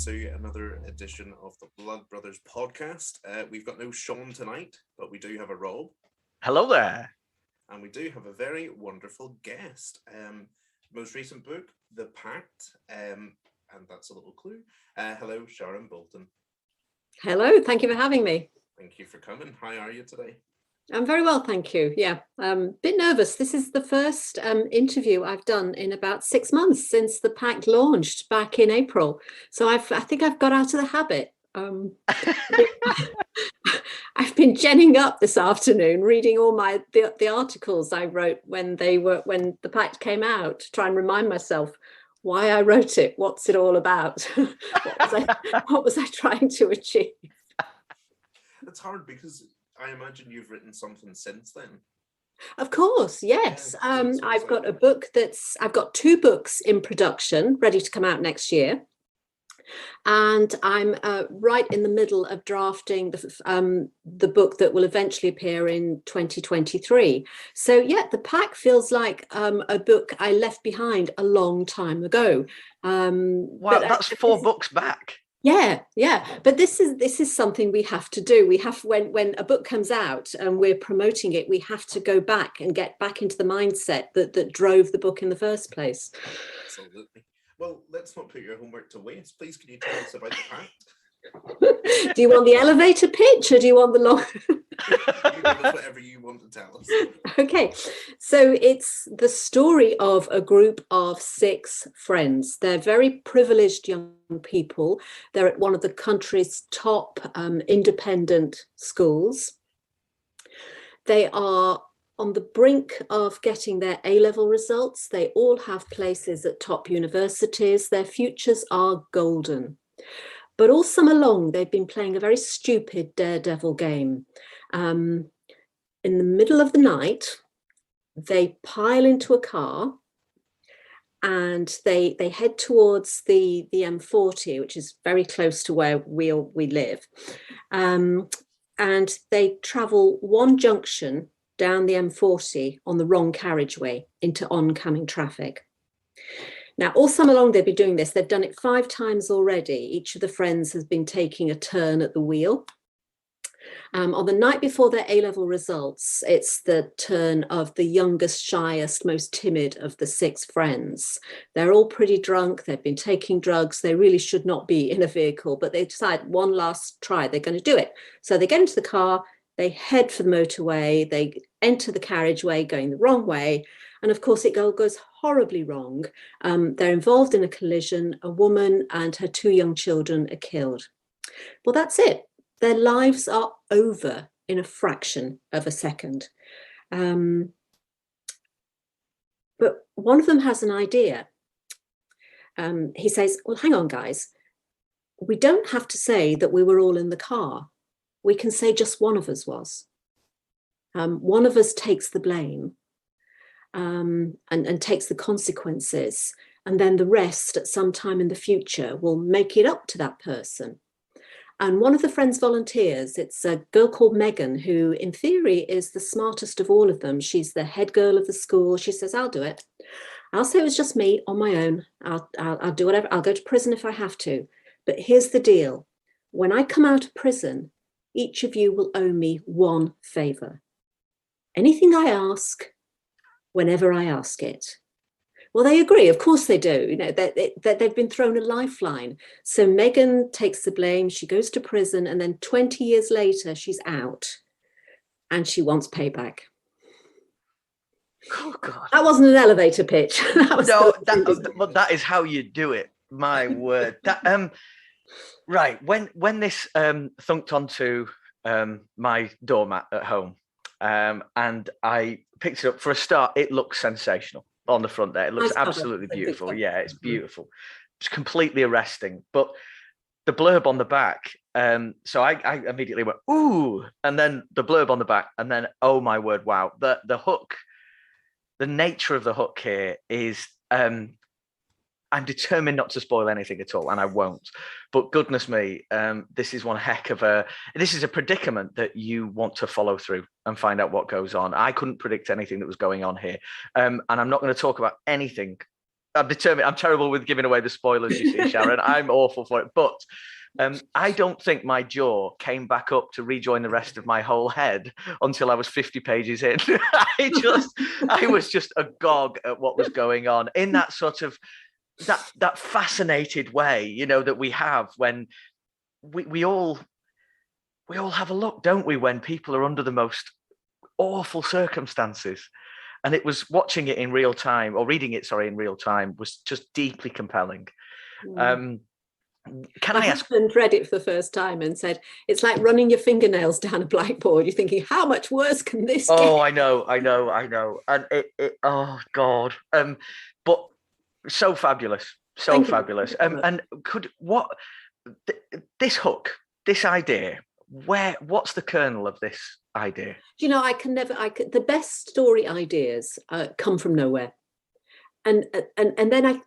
to another edition of the Blood Brothers podcast. We've got no Sean tonight, but we do have a Rob. Hello there. And we do have a very wonderful guest. Most recent book, The Pact, and that's a little clue. Hello, Sharon Bolton. Hello, thank you for having me. Thank you for coming. How are you today? I'm very well, thank you. Yeah, bit nervous. This is the first interview I've done in about 6 months since the Pact launched back in April. So I think I've got out of the habit. I've been genning up this afternoon, reading all the articles I wrote when the Pact came out, to try and remind myself why I wrote it, what's it all about, what was I trying to achieve. It's hard because I imagine you've written something since then. Of course, yes. Yeah, I've got I've got 2 books in production, ready to come out next year. And I'm right in the middle of drafting the book that will eventually appear in 2023. So yeah, The Pact feels like a book I left behind a long time ago. Wow, that's 4 books back. Yeah. But this is something we have to do. We have, when a book comes out and we're promoting it, we have to go back and get back into the mindset that drove the book in the first place. Absolutely. Well, let's not put your homework to waste. Please, can you tell us about The Pact? Do you want the elevator pitch or do you want the long? You give us whatever you want to tell us. Okay, so it's the story of a group of 6 friends. They're very privileged young people. They're at one of the country's top independent schools. They are on the brink of getting their A-level results. They all have places at top universities. Their futures are golden. But all summer long, they've been playing a very stupid daredevil game. In the middle of the night, they pile into a car and they head towards the M40, which is very close to where we live. And they travel one junction down the M40 on the wrong carriageway into oncoming traffic. Now, all summer long, they've been doing this. They've done it 5 times already. Each of the friends has been taking a turn at the wheel. On the night before their A-level results, it's the turn of the youngest, shyest, most timid of the 6 friends. They're all pretty drunk. They've been taking drugs. They really should not be in a vehicle, but they decide one last try. They're going to do it. So they get into the car. They head for the motorway. They enter the carriageway going the wrong way. And of course, it goes horribly wrong. They're involved in a collision. A woman and her 2 young children are killed. Well, that's it. Their lives are over in a fraction of a second. But one of them has an idea. He says, well, hang on, guys. We don't have to say that we were all in the car. We can say just one of us was. One of us takes the blame. And takes the consequences, and then the rest at some time in the future will make it up to that person. And one of the friends volunteers. It's a girl called Megan, who in theory is the smartest of all of them. She's the head girl of the school. She says, I'll do it. I'll say it was just me on my own. I'll do whatever. I'll go to prison if I have to. But here's the deal. When I come out of prison, each of you will owe me one favor. Anything I ask, whenever I ask it. Well, they agree. Of course they do. You know, they've been thrown a lifeline. So Megan takes the blame. She goes to prison, and then 20 years later, she's out, and she wants payback. Oh God! That wasn't an elevator pitch. That is how you do it. My word. Right. When this thunked onto my doormat at home. And I picked it up. For a start, it looks sensational on the front there. It looks absolutely beautiful. Yeah, it's beautiful. It's completely arresting. But the blurb on the back, so I immediately went, ooh, and then the blurb on the back, and then, oh my word, wow. The hook, the nature of the hook here is, I'm determined not to spoil anything at all, and I won't. But goodness me, this is one heck of this is a predicament that you want to follow through and find out what goes on. I couldn't predict anything that was going on here. And I'm not going to talk about anything I'm determined. I'm terrible with giving away the spoilers, you see, Sharon. I'm awful for it. But I don't think my jaw came back up to rejoin the rest of my whole head until I was 50 pages in. I was just agog at what was going on in that sort of that fascinated way, you know, that we have when we all have a look, don't we, when people are under the most awful circumstances. And it was watching it in real time, or reading it, sorry, in real time, was just deeply compelling. Can I ask? My husband read it for the first time and said, it's like running your fingernails down a blackboard. You're thinking, how much worse can this get? Oh, I know. And it oh God. But so fabulous. So fabulous. And this hook, this idea, what's the kernel of this idea? Do you know, the best story ideas come from nowhere. And then I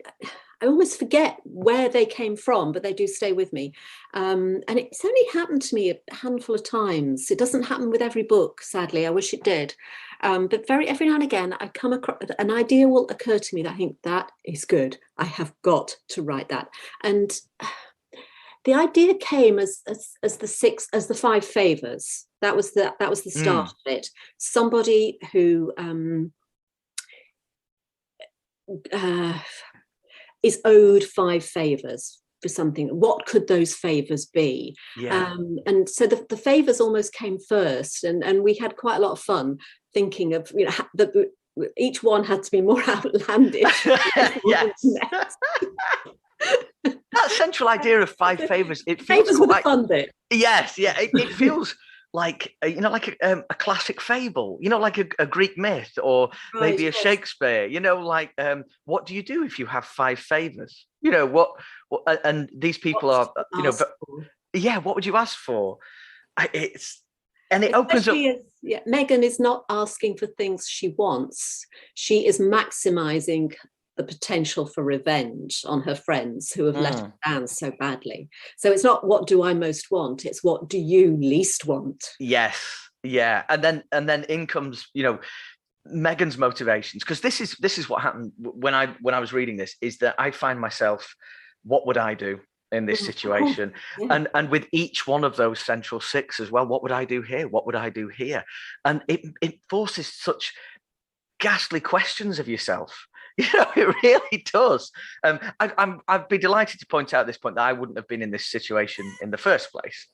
almost forget where they came from, but they do stay with me. And it's only happened to me a handful of times. It doesn't happen with every book, sadly. I wish it did. But every now and again, I come across an idea will occur to me that I think that is good. I have got to write that. And the idea came as the 5 favors. That was the start of it. Somebody who is owed 5 favors for something. What could those favors be? Yeah. And so the favors almost came first, and we had quite a lot of fun thinking of, you know, each one had to be more outlandish. Yes. That central idea of 5 favors, it feels favors quite the fun bit. Yes, yeah, it feels like, you know, like a classic fable, you know, like a Greek myth, or maybe a Shakespeare, you know, like what do you do if you have 5 favors? You know, what and these people are, you know, yeah, what would you ask for? It opens up. Megan is not asking for things she wants. She is maximizing the potential for revenge on her friends who have let her down so badly. So it's not what do I most want, it's what do you least want. Yes, yeah. And then in comes, you know, Megan's motivations, because this is what happened when I was reading this, is that I find myself, what would I do in this situation? Yeah. And with each one of those central 6 as well, what would I do here? What would I do here? And it forces such ghastly questions of yourself. You know, it really does. I'd be delighted to point out at this point that I wouldn't have been in this situation in the first place,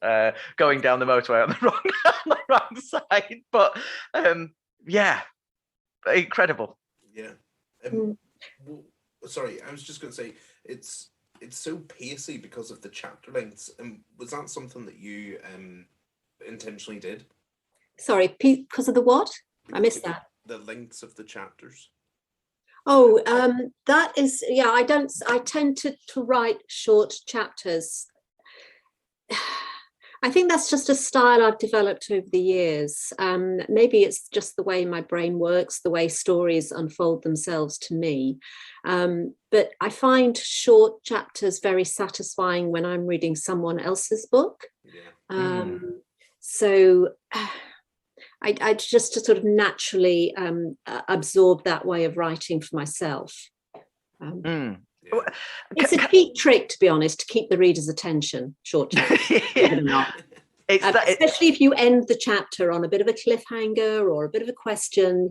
going down the motorway on the wrong side. But yeah, incredible. Yeah. Sorry, I was just going to say it's so pacey because of the chapter lengths. Was that something that you intentionally did? Sorry, because of the what? I missed that. The lengths of the chapters. Oh, that is, yeah, I tend to write short chapters. I think that's just a style I've developed over the years. Maybe it's just the way my brain works, the way stories unfold themselves to me. But I find short chapters very satisfying when I'm reading someone else's book. Yeah. So I just to sort of naturally absorb that way of writing for myself. It's a cheap trick, to be honest, to keep the reader's attention. Short chapters, especially if you end the chapter on a bit of a cliffhanger or a bit of a question.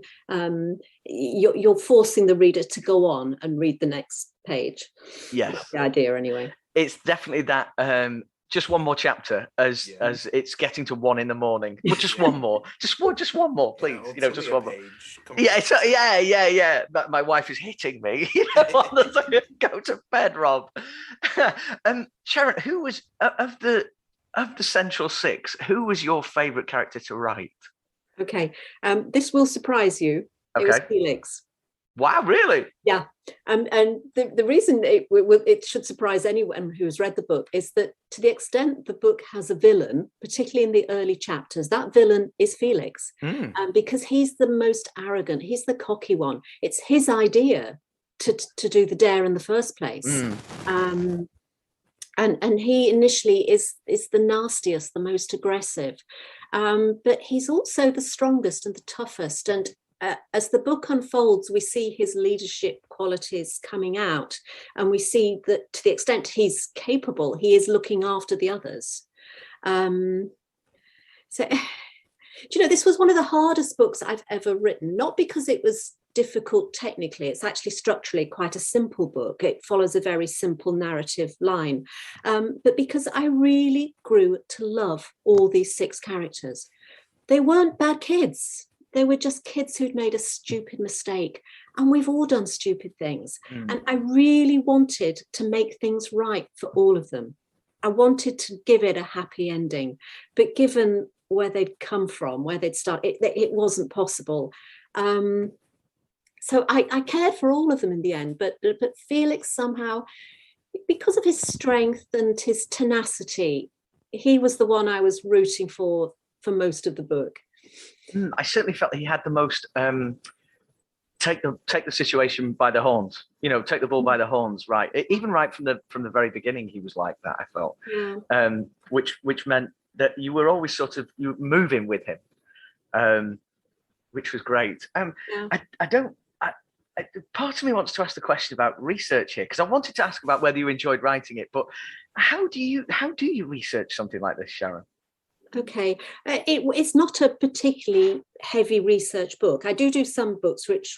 You're forcing the reader to go on and read the next page. Yes, that's the idea anyway. It's definitely that. Just one more chapter as it's getting to 1 a.m, but just one more, just one more, please. You know, just one more. Yeah. My wife is hitting me. You know, go to bed, Rob. Sharon, who was of the central 6? Who was your favourite character to write? Okay, this will surprise you. Okay. It was Felix. Wow, really? Yeah. And the reason it should surprise anyone who has read the book is that to the extent the book has a villain, particularly in the early chapters, that villain is Felix. Because he's the most arrogant, he's the cocky one. It's his idea to do the dare in the first place. And he initially is the nastiest, the most aggressive. But he's also the strongest and the toughest. And as the book unfolds, we see his leadership qualities coming out, and we see that to the extent he's capable, he is looking after the others. So, this was one of the hardest books I've ever written, not because it was difficult technically. It's actually structurally quite a simple book. It follows a very simple narrative line, but because I really grew to love all these 6 characters. They weren't bad kids. They were just kids who'd made a stupid mistake, and we've all done stupid things. And I really wanted to make things right for all of them. I wanted to give it a happy ending, but given where they'd come from, where they'd started, it wasn't possible. So I cared for all of them in the end, but Felix somehow, because of his strength and his tenacity, he was the one I was rooting for most of the book. I certainly felt he had the most take the situation by the horns, take the bull by the horns, right? Even right from the very beginning, he was like that, I felt. Yeah. Which meant that you were always you were moving with him, which was great. Yeah. Part of me wants to ask the question about research here, because I wanted to ask about whether you enjoyed writing it, but how do you research something like this, Sharon? Okay, it's not a particularly heavy research book. I do some books which,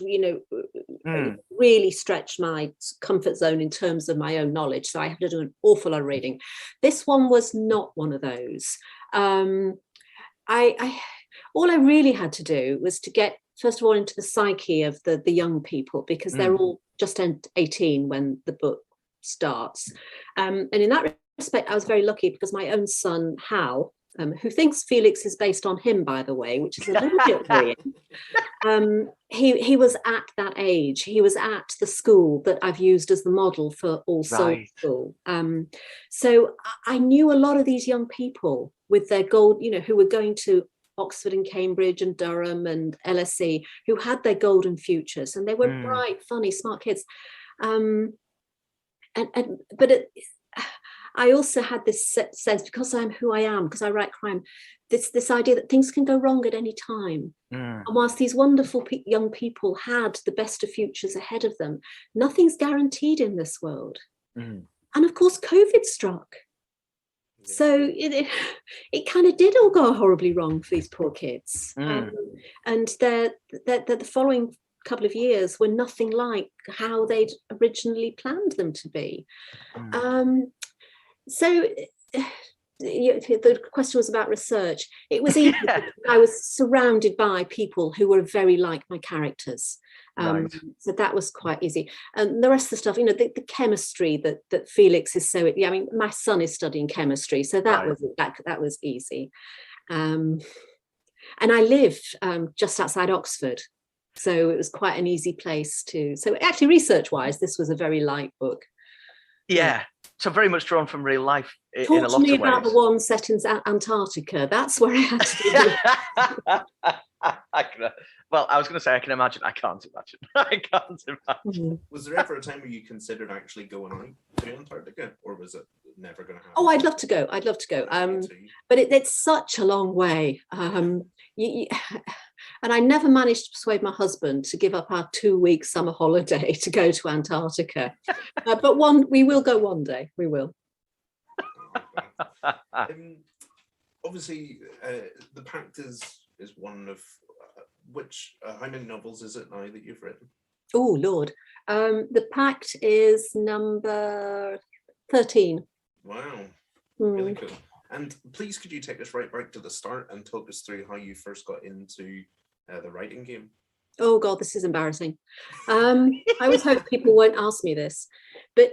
really stretch my comfort zone in terms of my own knowledge. So I have to do an awful lot of reading. This one was not one of those. All I really had to do was to get, first of all, into the psyche of the young people, because they're all just 18 when the book starts. And in that respect, I was very lucky because my own son, Hal, who thinks Felix is based on him, by the way, which is a little bit weird. He was at that age. He was at the school that I've used as the model for All Souls School. So I knew a lot of these young people with their gold, who were going to Oxford and Cambridge and Durham and LSE, who had their golden futures, and they were bright, funny, smart kids. I also had this sense, because I'm who I am, because I write crime, this idea that things can go wrong at any time. And whilst these wonderful young people had the best of futures ahead of them, nothing's guaranteed in this world. And of course, COVID struck. So it kind of did all go horribly wrong for these poor kids. And the following couple of years were nothing like how they'd originally planned them to be. So the question was about research. It was easy. I was surrounded by people who were very like my characters. So that was quite easy. And the rest of the stuff, the chemistry that Felix is so, my son is studying chemistry, so that was easy. And I live just outside Oxford, so it was quite an easy place to. So actually, research-wise, this was a very light book. Yeah. So very much drawn from real life in a lot of ways. Talk to me about the one set in Antarctica. That's where I had to do. Well, I was going to say I can imagine. I can't imagine. Was there ever a time where you considered actually going out to Antarctica, or was it never going to happen? Oh, I'd love to go. But it's such a long way. And I never managed to persuade my husband to give up our 2-week summer holiday to go to Antarctica. But we will go one day. We will. Obviously, The Pact is one of how many novels is it now that you've written? Oh, Lord. The Pact is number 13. Wow. Really cool. And please, could you take us right back to the start and talk us through how you first got into the writing game? Oh God, this is embarrassing. I always hope people won't ask me this, but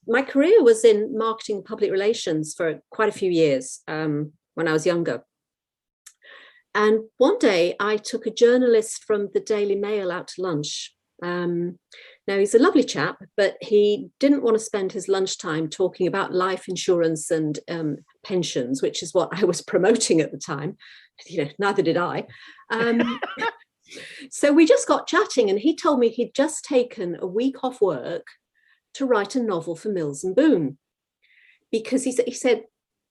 my career was in marketing and public relations for quite a few years when I was younger. And one day I took a journalist from the Daily Mail out to lunch. Now, he's a lovely chap, but he didn't want to spend his lunchtime talking about life insurance and pensions, which is what I was promoting at the time. Neither did I. So we just got chatting, and he told me he'd just taken a week off work to write a novel for Mills and Boon, because he said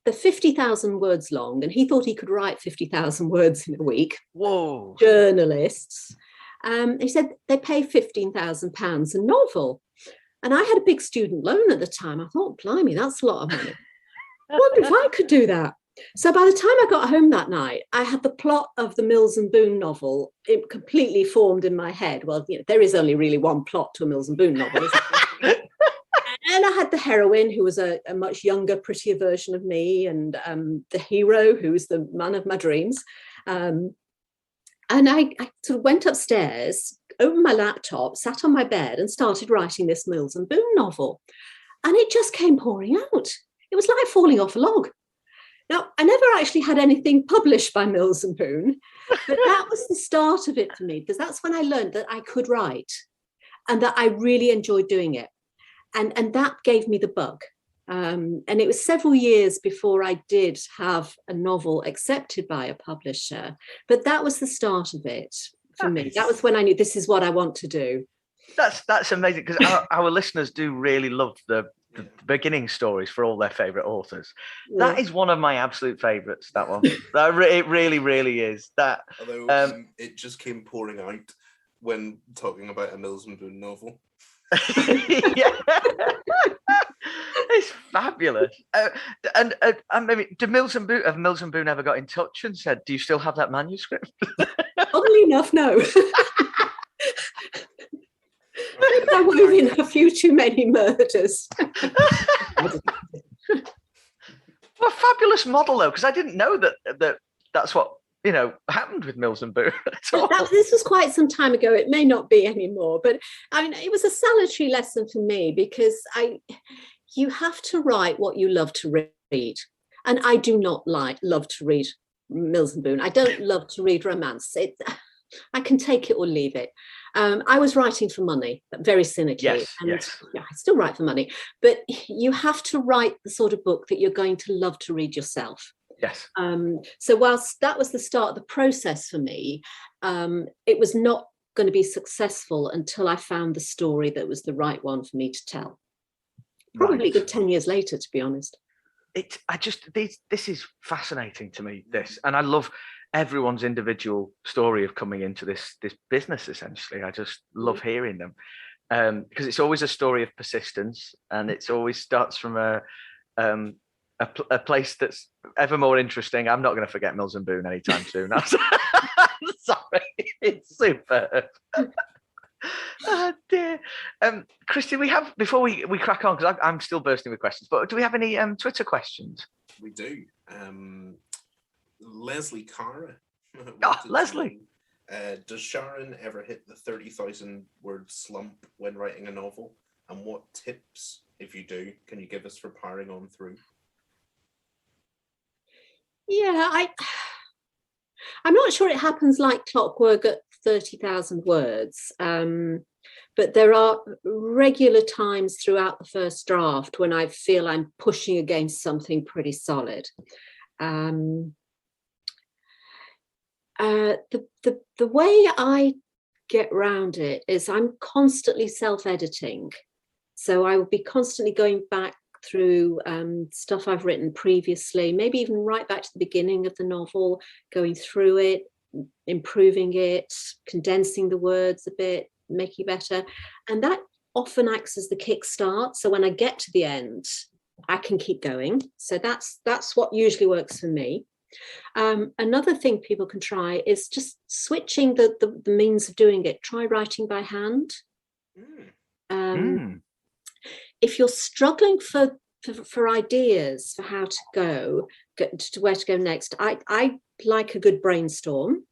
they're 50,000 words long, and he thought he could write 50,000 words in a week. Whoa! Journalists. He said they pay £15,000 a novel. And I had a big student loan at the time. I thought, blimey, that's a lot of money. I wonder if I could do that. So by the time I got home that night, I had the plot of the Mills and Boon novel completely formed in my head. Well, there is only really one plot to a Mills and Boon novel, isn't there? And I had the heroine, who was a much younger, prettier version of me, and the hero, who was the man of my dreams. And I sort of went upstairs, opened my laptop, sat on my bed and started writing this Mills and Boon novel. And it just came pouring out. It was like falling off a log. Now, I never actually had anything published by Mills and Boon, but that was the start of it for me, because that's when I learned that I could write and that I really enjoyed doing it. And that gave me the bug. And it was several years before I did have a novel accepted by a publisher, but that was the start of it for me. That was when I knew this is what I want to do. That's amazing, because our listeners do really love the beginning stories for all their favourite authors. Yeah. That is one of my absolute favourites, that one. It really, really is. That. Although it just came pouring out when talking about a Mills and Boon novel. Yeah. It's fabulous. And maybe have Mills and Boon ever got in touch and said, do you still have that manuscript? Oddly enough, no. I wove in a few too many murders. Well, fabulous model though, because I didn't know that's what happened with Mills and Boon. This was quite some time ago. It may not be anymore, but I mean, it was a salutary lesson for me, because you have to write what you love to read, and I do not love to read Mills and Boon. I don't love to read romance. I can take it or leave it. I was writing for money, very cynically. Yes. Yeah, I still write for money, but you have to write the sort of book that you're going to love to read yourself. Yes. So whilst that was the start of the process for me, it was not going to be successful until I found the story that was the right one for me to tell. Probably a good 10 years later, to be honest. This is fascinating to me, this, and I love everyone's individual story of coming into this business. Essentially, I just love hearing them, because it's always a story of persistence, and it's always starts from a place that's ever more interesting. I'm not going to forget Mills and Boon anytime soon. I'm sorry, it's superb. Oh dear. Christy, we have, before we crack on, because I'm still bursting with questions, but do we have any Twitter questions? We do. Leslie Cara. Leslie. Does Sharon ever hit the 30,000 word slump when writing a novel? And what tips, if you do, can you give us for powering on through? Yeah, I'm not sure it happens like clockwork at 30,000 words, but there are regular times throughout the first draft when I feel I'm pushing against something pretty solid. The way I get around it is I'm constantly self-editing. So I will be constantly going back through stuff I've written previously, maybe even right back to the beginning of the novel, going through it, improving it, condensing the words a bit, making it better. And that often acts as the kickstart. So when I get to the end, I can keep going. So that's what usually works for me. Another thing people can try is just switching the means of doing it. Try writing by hand. If you're struggling for ideas for how to go to where to go next, I like a good brainstorm.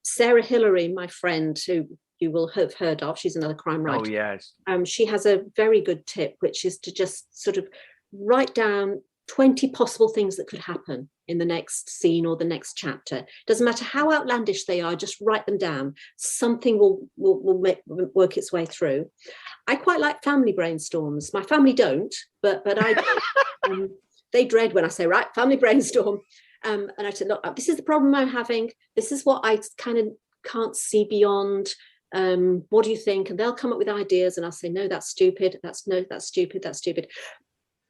Sarah Hillary, my friend, who you will have heard of, she's another crime writer. Oh yes. She has a very good tip, which is to just sort of write down 20 possible things that could happen in the next scene or the next chapter. Doesn't matter how outlandish they are, just write them down. Something will work its way through. I quite like family brainstorms. My family don't, but I they dread when I say, right, family brainstorm. And I said, look, this is the problem I'm having. This is what I kind of can't see beyond. What do you think? And they'll come up with ideas, and I'll say, no, that's stupid. That's stupid. That's stupid.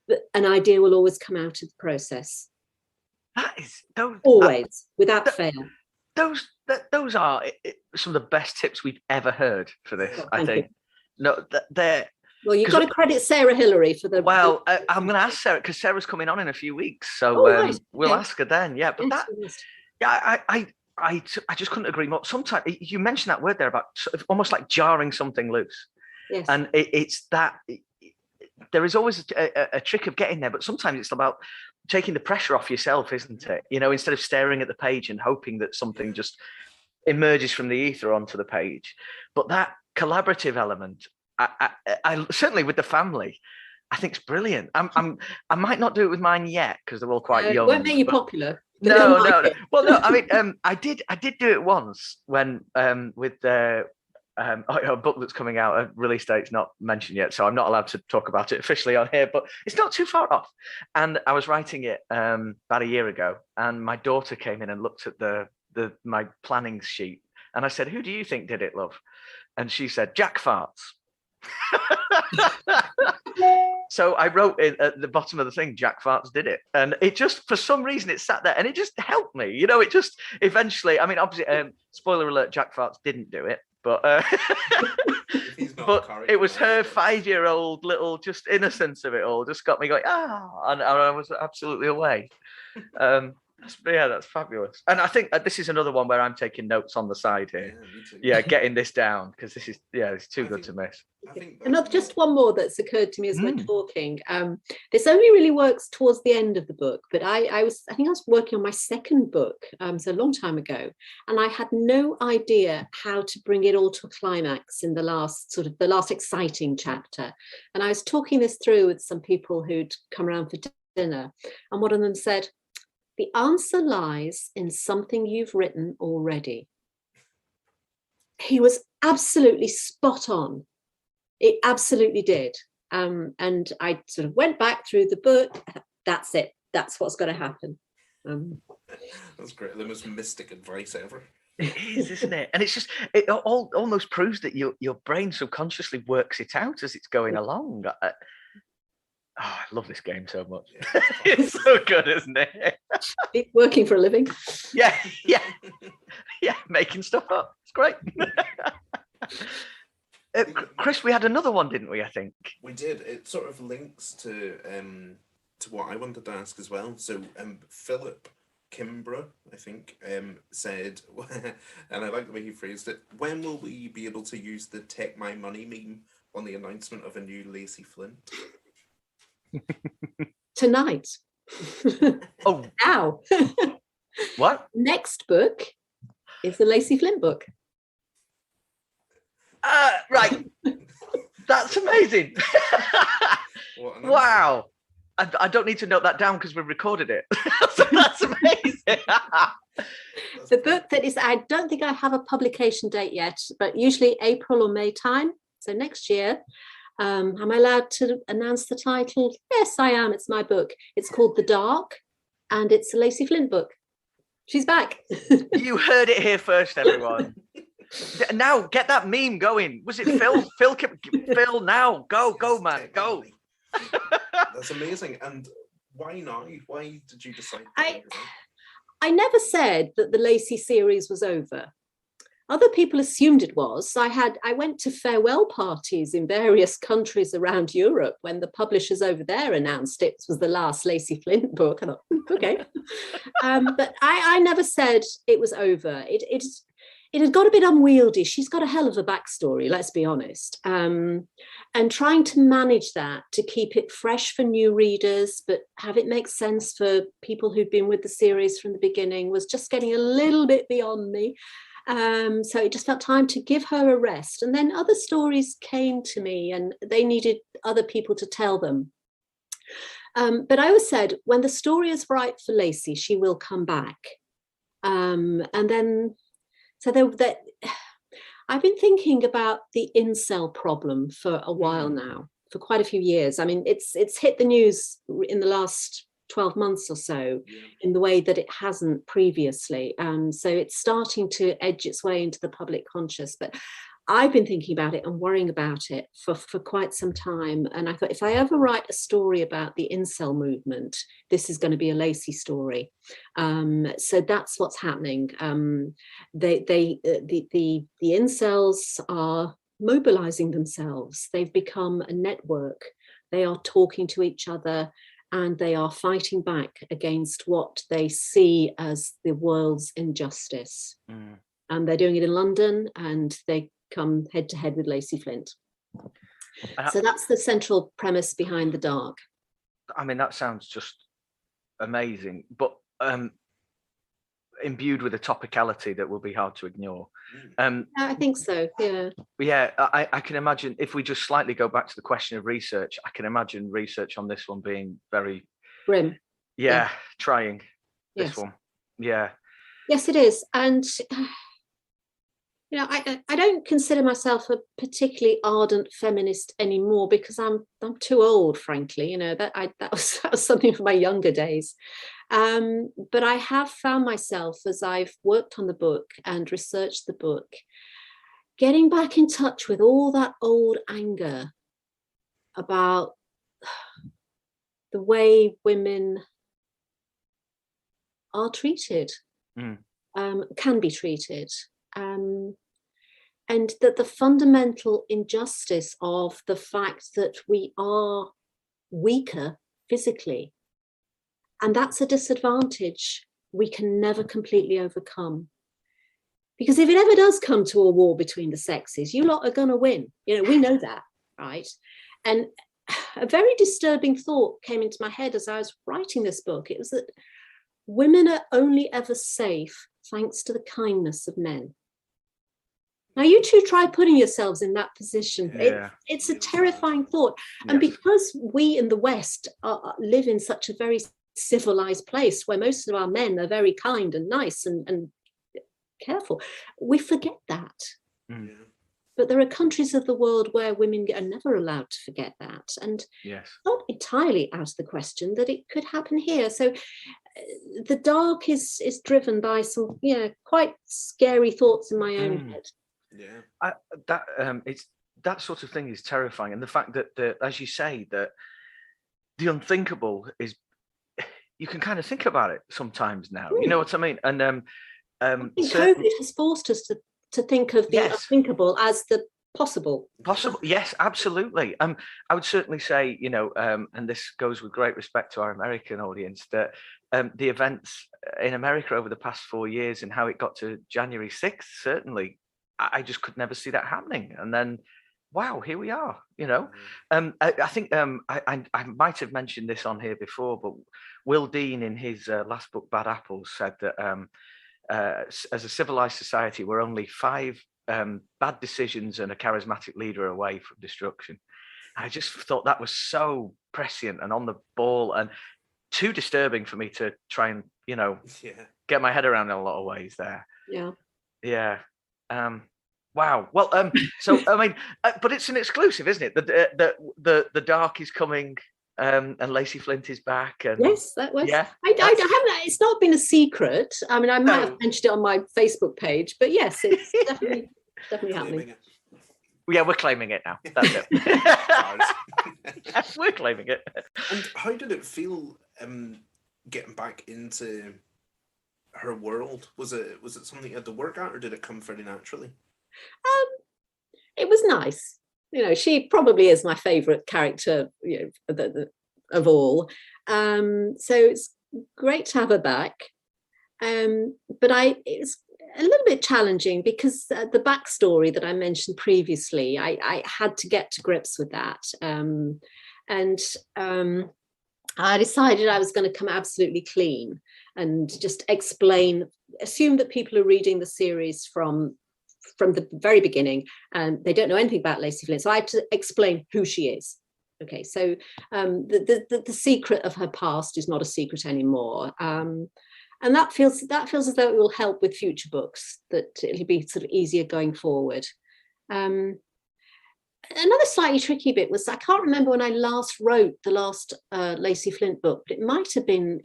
But an idea will always come out of the process. That is always, without fail. Those those are some of the best tips we've ever heard for this. Oh, I think. No, they're. Well, you've got to credit Sarah Hillary for the. Well, I'm going to ask Sarah because Sarah's coming on in a few weeks, so Right. we'll Okay. ask her then. Yeah, but I just couldn't agree more. Sometimes you mentioned that word there about sort of almost like jarring something loose. Yes. And it's that there is always a trick of getting there, but sometimes it's about taking the pressure off yourself, isn't it? Instead of staring at the page and hoping that something just emerges from the ether onto the page. But that collaborative element, I certainly with the family, I think it's brilliant. I might not do it with mine yet because they're all quite young. Won't make you popular. No. Well, no. I mean, I did do it once when with a book that's coming out. A release date's not mentioned yet, so I'm not allowed to talk about it officially on here. But it's not too far off. And I was writing it about a year ago, and my daughter came in and looked at my planning sheet, and I said, "Who do you think did it, love?" And she said, "Jack Farts." So I wrote at the bottom of the thing, Jack Farts did it. And it just, for some reason, it sat there and it just helped me. It just eventually, I mean, obviously, spoiler alert, Jack Farts didn't do it. But but it was her 5-year-old little just innocence of it all just got me going, and I was absolutely away. That's fabulous. And I think this is another one where I'm taking notes on the side here. Yeah, me too. Yeah, getting this down because this is it's too good to miss. Just one more that's occurred to me as we're talking. This only really works towards the end of the book, but I think I was working on my second book, so a long time ago, and I had no idea how to bring it all to a climax in the last exciting chapter. And I was talking this through with some people who'd come around for dinner, and one of them said, "The answer lies in something you've written already." He was absolutely spot on. It absolutely did. And I sort of went back through the book. That's it. That's what's going to happen. That's great. The most mystic advice ever. It is, isn't it? And it's just, it almost proves that your brain subconsciously works it out as it's going along. I love this game so much. Yeah, it's so good, isn't it? Working for a living. Yeah, making stuff up. It's great. Chris, we had another one, didn't we? I think we did. It sort of links to what I wanted to ask as well. So, Philip Kimbrough, I think, said, and I like the way he phrased it. When will we be able to use the "Take My Money" meme on the announcement of a new Lacey Flint? Tonight. Oh, now. What? Next book is the Lacey Flint book. Right. That's amazing. Wow. I don't need to note that down because we've recorded it. So that's amazing. The book that is, I don't think I have a publication date yet, but usually April or May time. So next year. Am I allowed to announce the title? Yes, I am. It's my book. It's called The Dark, and it's a Lacey Flint book. She's back. You heard it here first, everyone. Now get that meme going. Was it Phil? Phil, now go, man, go. That's amazing. And why now? Why did you decide? I never said that the Lacey series was over. Other people assumed it was. I went to farewell parties in various countries around Europe when the publishers over there announced it was the last Lacey Flint book. I thought, okay. But I never said it was over. It had got a bit unwieldy. She's got a hell of a backstory, let's be honest. And trying to manage that to keep it fresh for new readers, but have it make sense for people who'd been with the series from the beginning was just getting a little bit beyond me. So it just felt time to give her a rest. And then other stories came to me and they needed other people to tell them. But I always said, when the story is right for Lacey, she will come back. And then, I've been thinking about the incel problem for a while now, for quite a few years. I mean, it's hit the news in the last 12 months or so in the way that it hasn't previously. So it's starting to edge its way into the public conscious. But I've been thinking about it and worrying about it for quite some time. And I thought, if I ever write a story about the incel movement, this is going to be a Lacey story. So that's what's happening. The incels are mobilizing themselves. They've become a network. They are talking to each other, and they are fighting back against what they see as the world's injustice. And they're doing it in London, and they come head to head with Lacey Flint. So that's the central premise behind The Dark. I mean, that sounds just amazing, but imbued with a topicality that will be hard to ignore. I think so, yeah. Yeah, I can imagine, if we just slightly go back to the question of research, I can imagine research on this one being very grim. Yeah. Trying. This Yes. one. Yeah. Yes, it is. And you know, I don't consider myself a particularly ardent feminist anymore, because I'm too old, frankly. You know, that was something from my younger days. But I have found myself, as I've worked on the book and researched the book, getting back in touch with all that old anger about the way women are treated, can be treated. And that the fundamental injustice of the fact that we are weaker physically, and that's a disadvantage we can never completely overcome. Because if it ever does come to a war between the sexes, you lot are going to win. You know, we know that, right? And a very disturbing thought came into my head as I was writing this book. It was that women are only ever safe thanks to the kindness of men. Now, you two try putting yourselves in that position. Yeah. It's a terrifying thought. Yes. And because we in the West live in such a very civilized place where most of our men are very kind and nice and careful, we forget that. But there are countries of the world where women are never allowed to forget that. And Yes. not entirely out of the question that it could happen here. So The Dark is driven by some, quite scary thoughts in my own head. Yeah, it's that sort of thing is terrifying, and the fact that as you say, that the unthinkable is, you can kind of think about it sometimes now. You know what I mean? And I think COVID has forced us to think of the unthinkable as the possible. Yes, absolutely. I would certainly say, and this goes with great respect to our American audience, that the events in America over the past 4 years and how it got to January 6th, certainly, I just could never see that happening. And then, wow, here we are, I think I might have mentioned this on here before, but Will Dean in his last book, Bad Apples, said that as a civilized society, we're only 5 bad decisions and a charismatic leader away from destruction. I just thought that was so prescient and on the ball and too disturbing for me to try and, get my head around in a lot of ways there. Yeah. Wow. Well, so I mean, but it's an exclusive, isn't it? The Dark is coming, and Lacey Flint is back. And yes, that was. Yeah, I haven't. It's not been a secret. I mean, I might have mentioned it on my Facebook page, but yes, it's definitely happening. Yeah, we're claiming it now. That's it. We're claiming it. And how did it feel getting back into her world? Was it something you had to work at, or did it come fairly naturally? It was nice. She probably is my favourite character, of all. So it's great to have her back. But it's a little bit challenging because the backstory that I mentioned previously, I had to get to grips with that. I decided I was going to come absolutely clean and just assume that people are reading the series from the very beginning and they don't know anything about Lacey Flint. So I have to explain who she is. Okay, so the secret of her past is not a secret anymore. And that feels as though it will help with future books, that it'll be sort of easier going forward. Another slightly tricky bit was, I can't remember when I last wrote the last Lacey Flint book, but it might have been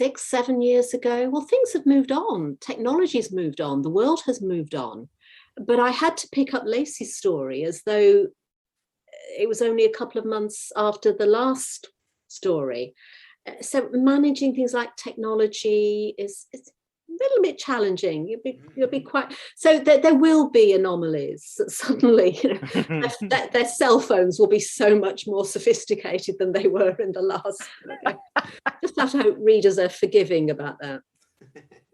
6-7 years ago. Well, things have moved on. Technology's moved on. The world has moved on. but I had to pick up Lacey's story as though it was only a couple of months after the last story. So managing things like technology is a little bit challenging. You'll be quite, so there will be anomalies that suddenly, you know, their cell phones will be so much more sophisticated than they were in the last. Just have to hope readers are forgiving about that.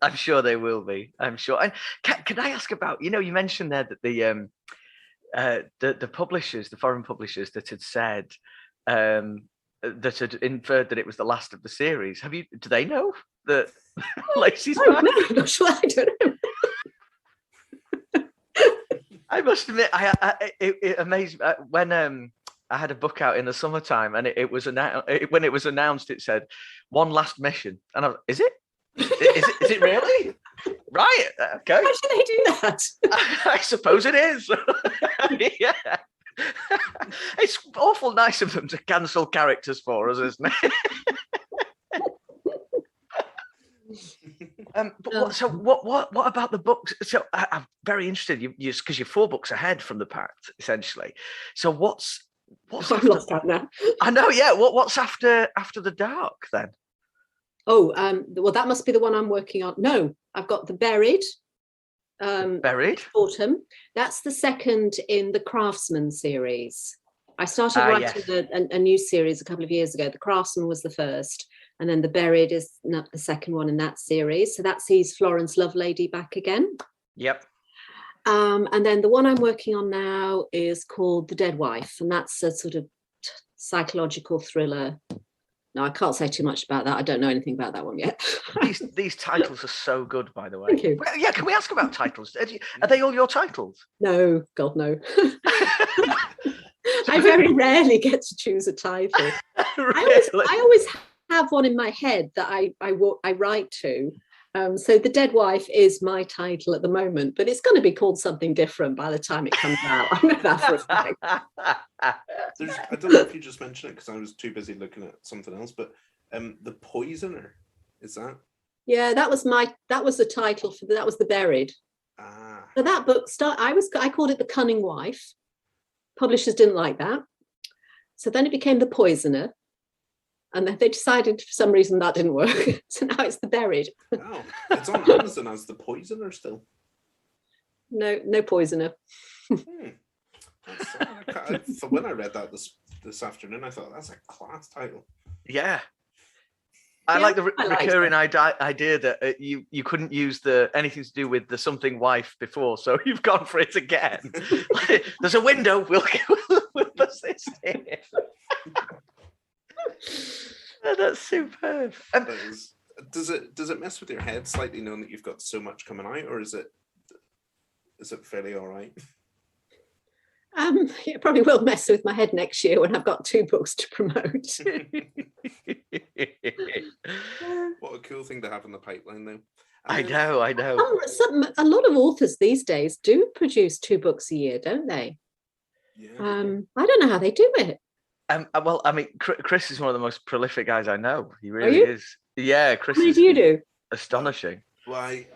I'm sure they will be. I'm sure. And can I ask about, you know, you mentioned there that the publishers, the foreign publishers that had said, that had inferred that it was the last of the series. Do they know that Lacey's back? No, I'm not sure. I don't know. I must admit, it amazed me when I had a book out in the summertime, and it was when it was announced, it said one last mission, and I was, is it really? Right, okay. Why should they do that? I suppose it is. Yeah. It's awful nice of them to cancel characters for us, isn't it? What about the books? So I'm very interested. You because you're 4 books ahead from the Pact, essentially. So what's I've lost that now. I know, yeah. What's after the Dark then? Oh, well, that must be the one I'm working on. No, I've got the Buried. Buried Autumn. That's the second in the Craftsman series. I started writing a new series a couple of years ago. The Craftsman was the first, and then the Buried is the second one in that series. So that sees Florence Lovelady back again. Yep. And then the one I'm working on now is called The Dead Wife, and that's a sort of psychological thriller. No, I can't say too much about that. I don't know anything about that one yet. These titles are so good, by the way. Thank you. Well, yeah, can we ask about titles? Are they all your titles? No, God, no. I very rarely get to choose a title. Really? I always have one in my head that I write to. So The Dead Wife is my title at the moment, but it's going to be called something different by the time it comes out. I know that for a fact. I don't know if you just mentioned it because I was too busy looking at something else, but The Poisoner, is that? Yeah, that was the title for that was The Buried. Ah. So that book I called it The Cunning Wife. Publishers didn't like that. So then it became The Poisoner. And then they decided for some reason that didn't work. So now it's The Buried. Oh, it's on Amazon as The Poisoner still. No Poisoner. When I read that this afternoon, I thought that's a class title. Yeah. I like the recurring idea that you couldn't use anything to do with the something wife before, so you've gone for it again. There's a window. We'll persist here. Oh, that's superb. Does it mess with your head slightly knowing that you've got so much coming out, or is it fairly all right? It probably will mess with my head next year when I've got 2 books to promote. What a cool thing to have in the pipeline, though. I know. A lot of authors these days do produce 2 books a year, don't they? Yeah. I don't know how they do it. Well, I mean, Chris is one of the most prolific guys I know. He really is. Yeah, Chris. How many do you do? Astonishing. Well, I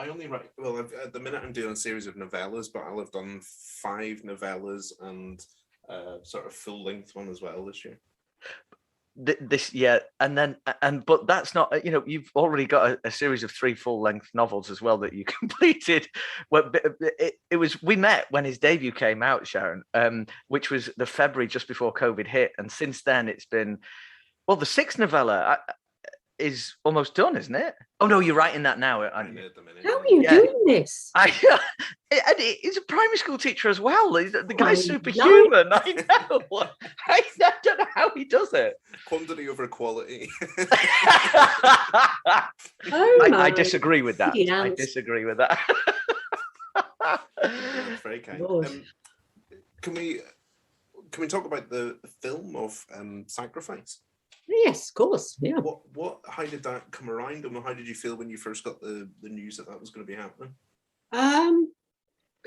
only write. Well, at the minute I'm doing a series of novellas, but I'll have done 5 novellas and sort of full length one as well this year. But that's not, you know, you've already got a series of 3 full-length novels as well that you completed. Well, we met when his debut came out, Sharon, which was the February just before COVID hit, and since then it's been, well, the 6th novella is almost done, isn't it? Oh no, you're writing that now, aren't you? How are you doing this? And he's a primary school teacher as well. The guy's superhuman. I know. I don't know how he does it. Quantity over quality. I disagree with that. I disagree with that. That's very kind. Can we talk about the film of Sacrifice? Yes, of course. Yeah. How did that come around, and how did you feel when you first got the news that was going to be happening?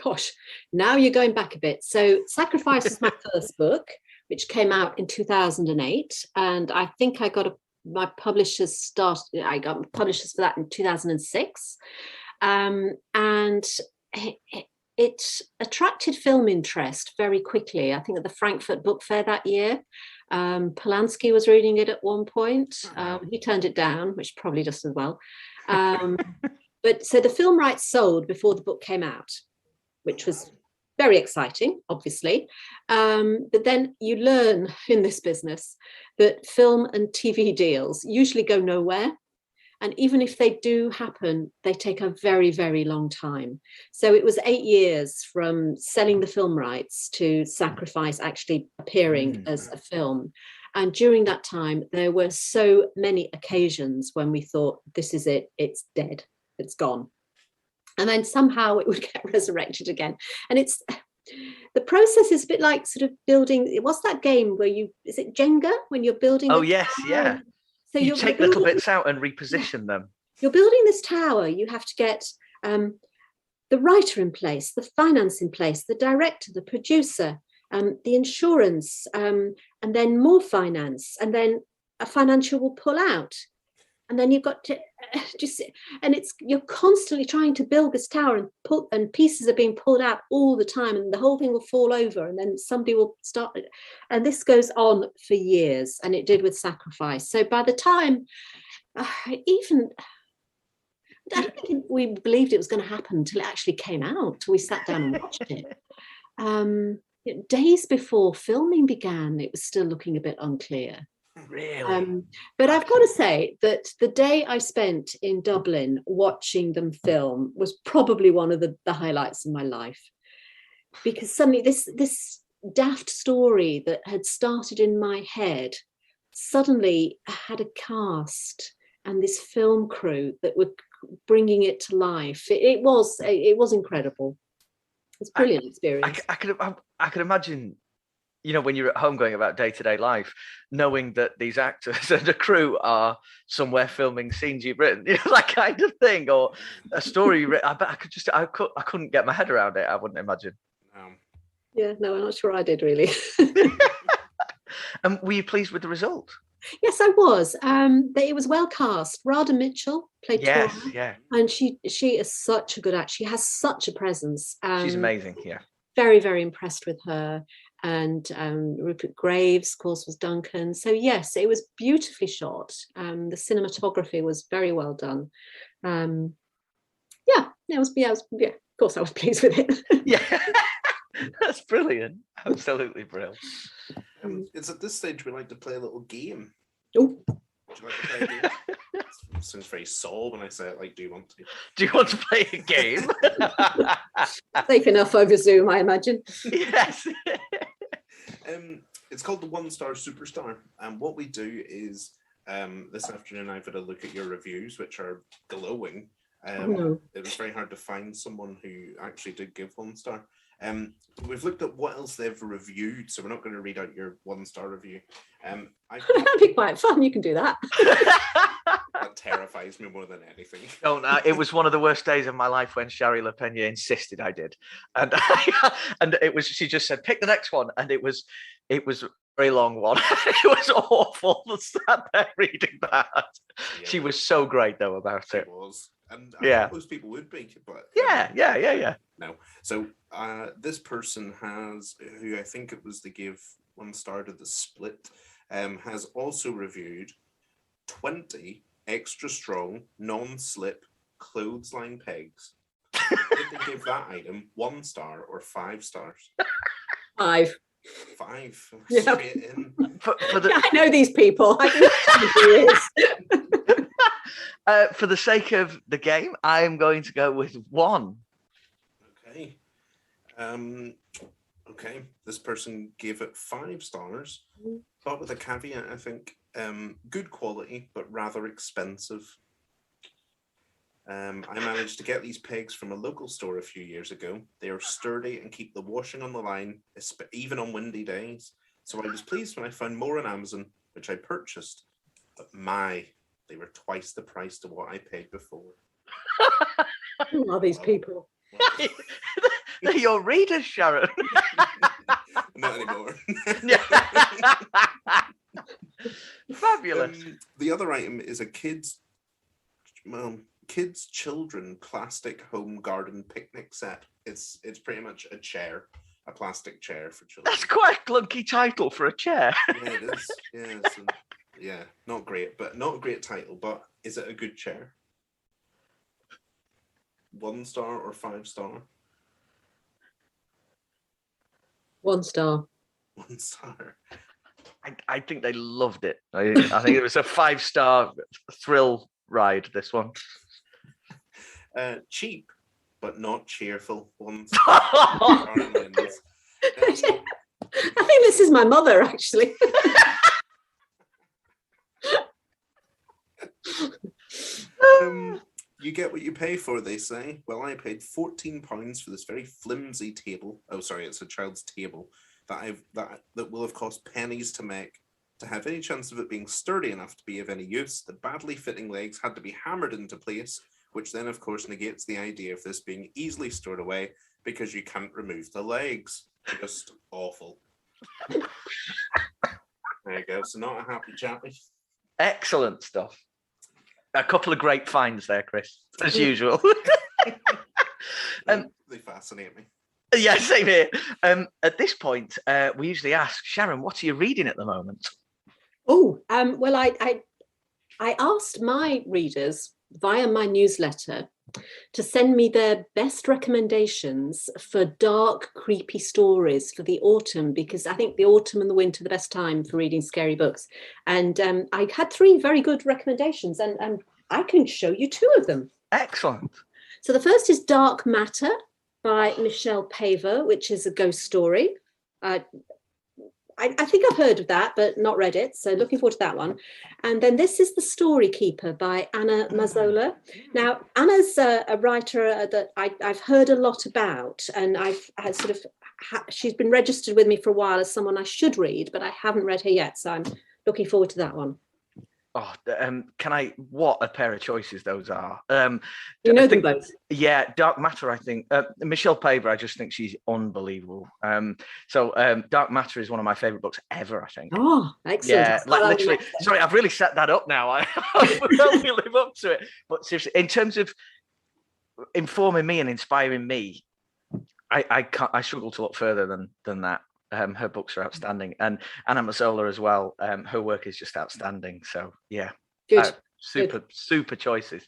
Gosh, now you're going back a bit. So Sacrifice is my first book, which came out in 2008, and I think I got my publishers I got publishers for that in 2006, and it it attracted film interest very quickly. I think at the Frankfurt Book Fair that year, Polanski was reading it at one point. He turned it down, which probably just as well. But so the film rights sold before the book came out, which was very exciting, obviously. But then you learn in this business that film and TV deals usually go nowhere. And even if they do happen, they take a very, very long time. So it was 8 years from selling the film rights to Sacrifice actually appearing as a film. And during that time, there were so many occasions when we thought, this is it, it's dead, it's gone. And then somehow it would get resurrected again. And the process is a bit like sort of building, what's that game where is it Jenga, when you're building? Oh, yes, yeah. So you take little bits out and reposition them. You're building this tower. You have to get the writer in place, the finance in place, the director, the producer, the insurance, and then more finance, and then a financial will pull out. And then you've got to you're constantly trying to build this tower, and pieces are being pulled out all the time, and the whole thing will fall over, and then somebody will start it. And this goes on for years, and it did with Sacrifice. So by the time I don't think we believed it was going to happen until it actually came out. We sat down and watched it. Days before filming began, it was still looking a bit unclear. Really? But I've got to say that the day I spent in Dublin watching them film was probably one of the highlights of my life, because suddenly this daft story that had started in my head suddenly had a cast and this film crew that were bringing it to life. It was incredible. It's a brilliant experience. I could imagine, when you're at home going about day-to-day life, knowing that these actors and the crew are somewhere filming scenes you've written, that kind of thing, or a story. I bet I couldn't get my head around it. I wouldn't imagine. Yeah, no, I'm not sure I did really. And were you pleased with the result? Yes, I was. It was well cast. Radha Mitchell played Tora, yeah, and she is such a good actor. She has such a presence. She's amazing. Yeah, very, very impressed with her. And Rupert Graves, of course, was Duncan. So yes, it was beautifully shot. The cinematography was very well done. Of course, I was pleased with it. Yeah, that's brilliant. Absolutely brilliant. It's at this stage we like to play a little game. Oh. Would you like to play a game? It sounds very soul when I say it. Like, do you want to? Do you want to play a game? Safe enough over Zoom, I imagine. Yes. It's called the One Star Superstar, and what we do is this afternoon I've had a look at your reviews, which are glowing. It was very hard to find someone who actually did give 1 star. We've looked at what else they've reviewed, so we're not going to read out your 1-star review. That'd be quite fun. You can do that. That terrifies me more than anything. Don't. It was one of the worst days of my life when Shari LaPena insisted I did, and it was. She just said, "Pick the next one," and it was a very long one. It was awful. I sat there reading that. Yeah. She was so great though about it. She was. And I thought most people would be, but yeah. No. So this person who I think it was they gave 1 star to The Split, has also reviewed 20 extra strong, non-slip clothesline pegs. Did they give that item 1 star or 5 stars? 5. 5. Yeah. Straight in. I know these people. I've been years. For the sake of the game, I am going to go with 1. Okay. Okay. This person gave it 5 stars, but with a caveat, I think. Good quality, but rather expensive. I managed to get these pegs from a local store a few years ago. They are sturdy and keep the washing on the line, even on windy days. So I was pleased when I found more on Amazon, which I purchased. But they were twice the price to what I paid before. Who are these people? They're your readers, Sharon. Not anymore. Fabulous. The other item is a kid's kids' children plastic home garden picnic set. It's pretty much a chair, a plastic chair for children. That's quite a clunky title for a chair. Yeah, it is. Yeah, so, yeah, not great, but not a great title. But is it a good chair? 1 star or 5 star? 1 star. 1 star. I think they loved it. I think it was a 5-star thrill ride, this one. Cheap, but not cheerful. 1 star. I think this is my mother, actually. You get what you pay for, they say. Well, I paid £14 for this very flimsy table. Oh, sorry, it's a child's table that will have cost pennies to make. To have any chance of it being sturdy enough to be of any use, the badly fitting legs had to be hammered into place, which then, of course, negates the idea of this being easily stored away because you can't remove the legs. Just awful. There you go. So not a happy chappy. Excellent stuff. A couple of great finds there, Chris, as usual. They fascinate me. Yeah, same here. At this point, we usually ask, Sharon, what are you reading at the moment? Oh, well, I asked my readers via my newsletter to send me their best recommendations for dark, creepy stories for the autumn, because I think the autumn and the winter are the best time for reading scary books. And I had 3 very good recommendations, and I can show you 2 of them. Excellent. So the first is Dark Matter by Michelle Paver, which is a ghost story. I think I've heard of that, but not read it. So looking forward to that one. And then this is The Story Keeper by Anna Mazzola. Now, Anna's a writer that I've heard a lot about, and she's been registered with me for a while as someone I should read, but I haven't read her yet. So I'm looking forward to that one. Oh, what a pair of choices those are. You know them both. Yeah, Dark Matter, I think. Michelle Paver, I just think she's unbelievable. Dark Matter is one of my favorite books ever, I think. Oh, excellent. Yeah, like literally. Sorry, I've really set that up now. I really live up to it. But seriously, in terms of informing me and inspiring me, I struggle to look further than that. Her books are outstanding, and Anna Mazzola as well. Her work is just outstanding. So yeah, good, super choices.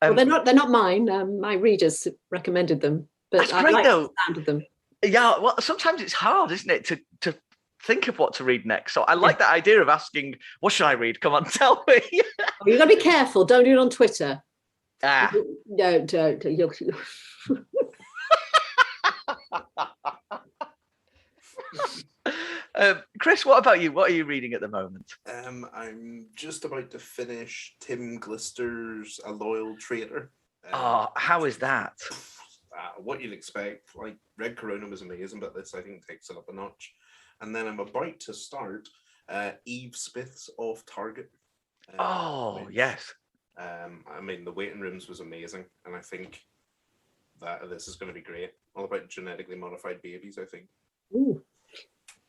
Well, they're not mine. My readers recommended them, but I like the sound of them. Yeah, well, sometimes it's hard, isn't it, to think of what to read next. So I like that idea of asking, "What should I read? Come on, tell me." You've got to be careful. Don't do it on Twitter. No, don't. Chris, what about you? What are you reading at the moment? I'm just about to finish Tim Glister's A Loyal Traitor. How is that? What you'd expect. Like, Red Corona was amazing, but this, I think, takes it up a notch. And then I'm about to start Eve Smith's Off Target. Yes. I mean, The Waiting Rooms was amazing, and I think that this is going to be great. All about genetically modified babies, I think. Ooh.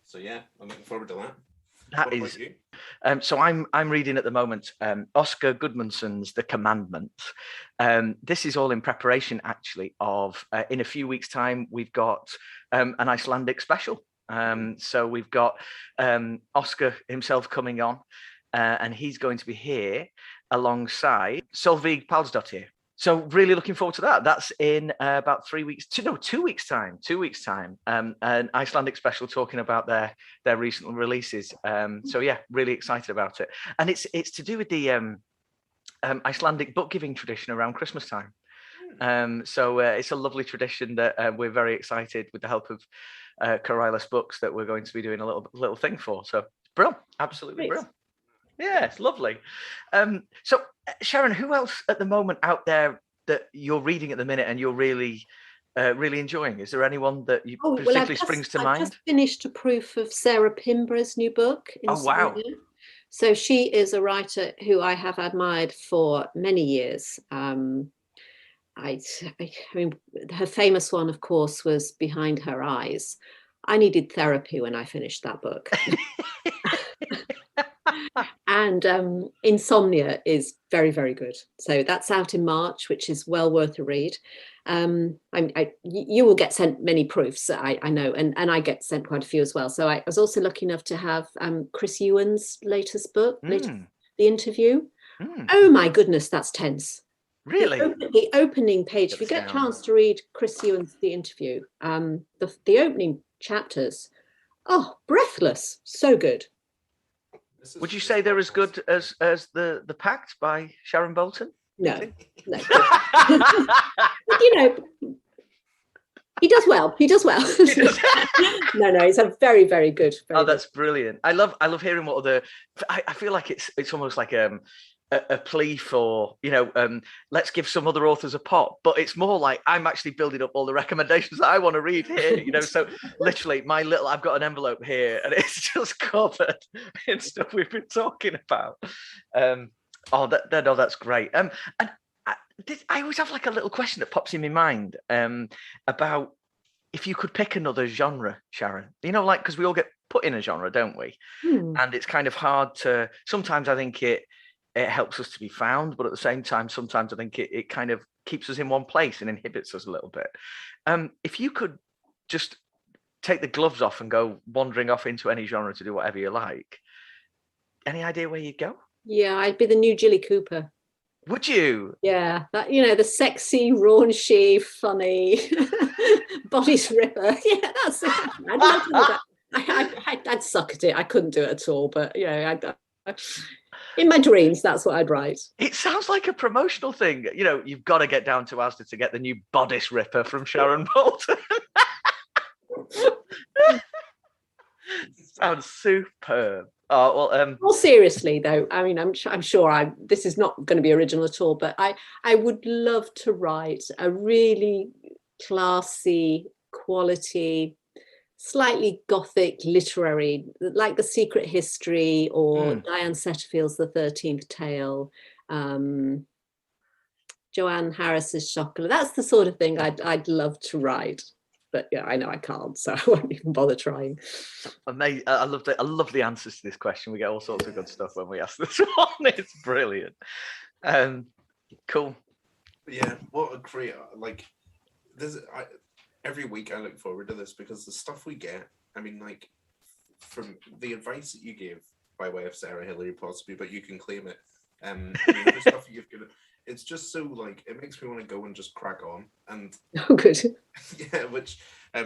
So yeah, I'm looking forward to that. What about you? So I'm reading at the moment Oscar Gudmundsson's The Commandments. This is all in preparation, actually, of in a few weeks' time we've got an Icelandic special. So we've got Oscar himself coming on, and he's going to be here alongside Solveig Palsdottir. So really looking forward to that. That's in about 2 weeks time. 2 weeks time. An Icelandic special talking about their recent releases. So yeah, really excited about it. And it's to do with the Icelandic book giving tradition around Christmas time. So it's a lovely tradition that we're very excited with the help of Corylus Books that we're going to be doing a little thing for. So brilliant, absolutely brilliant. Yeah, it's lovely. So, Sharon, who else at the moment out there that you're reading at the minute and you're really enjoying? Is there anyone that you particularly springs to mind? I just finished a proof of Sarah Pinborough's new book. Wow. So she is a writer who I have admired for many years. I mean, her famous one, of course, was Behind Her Eyes. I needed therapy when I finished that book. And Insomnia is very, very good. So that's out in March, which is well worth a read. You will get sent many proofs, I know, and I get sent quite a few as well. So I was also lucky enough to have Chris Ewan's latest book, The Interview. Oh my goodness, that's tense. Really? The opening page, if you get a chance to read Chris Ewan's The Interview, the opening chapters, breathless, so good. Would you say they're as good as the Pact by Sharon Bolton? No. But, he does well. No, he's a very, very good. That's brilliant. I love hearing what other. I feel like it's almost like a plea for, let's give some other authors a pop, but it's more like I'm actually building up all the recommendations that I want to read here, so literally I've got an envelope here and it's just covered in stuff we've been talking about. That's great. And I always have like a little question that pops in my mind about if you could pick another genre, Sharon, because we all get put in a genre, don't we? And it's kind of hard to, sometimes I think it helps us to be found, but at the same time, sometimes I think it kind of keeps us in one place and inhibits us a little bit. If you could just take the gloves off and go wandering off into any genre to do whatever you like, any idea where you'd go? Yeah, I'd be the new Jilly Cooper. Would you? Yeah, that the sexy, raunchy, funny, bodice ripper. Yeah, that's it. I'd love to do that. I'd suck at it. I couldn't do it at all, but in my dreams, that's what I'd write. It sounds like a promotional thing. You've got to get down to Asda to get the new bodice ripper from Sharon Bolton. Sounds superb. Oh well. More seriously, though, I mean, I'm sure this is not going to be original at all, but I would love to write a really classy, quality, slightly gothic literary, like The Secret History or Diane Setterfield's The 13th Tale, Joanne Harris's Chocolat. That's the sort of thing I'd love to write. But yeah, I know I can't, so I won't even bother trying. Amazing. I love the answers to this question. We get all sorts of good stuff when we ask this one. It's brilliant. Cool. Yeah, what a great, every week I look forward to this because the stuff we get, I mean, like, from the advice that you gave by way of Sarah Hillary possibly, but you can claim it. The stuff you've given, it's just so, like, it makes me want to go and just crack on. And good. Yeah, which I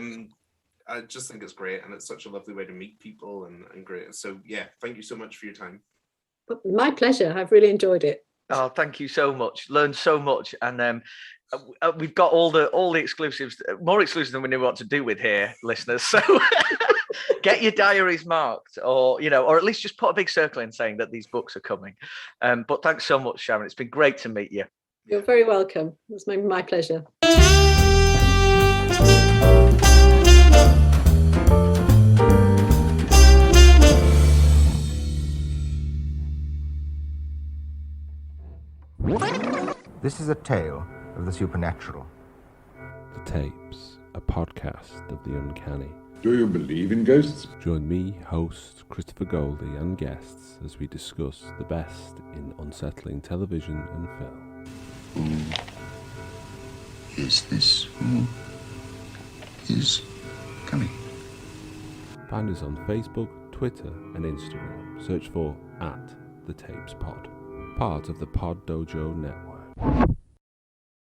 just think it's great, and it's such a lovely way to meet people and great. So yeah, thank you so much for your time. My pleasure. I've really enjoyed it. Oh, thank you so much. Learned so much, and we've got all the exclusives, more exclusive than we knew what to do with here, listeners. So get your diaries marked, or at least just put a big circle in saying that these books are coming. But thanks so much, Sharon. It's been great to meet you. You're very welcome. It was my pleasure. This is a tale of the supernatural. The Tapes, a podcast of the uncanny. Do you believe in ghosts? Join me, host Christopher Goldie, and guests as we discuss the best in unsettling television and film. Who is this? Who is coming? Find us on Facebook, Twitter, and Instagram. Search for @TheTapesPod. Part of the Pod Dojo Network.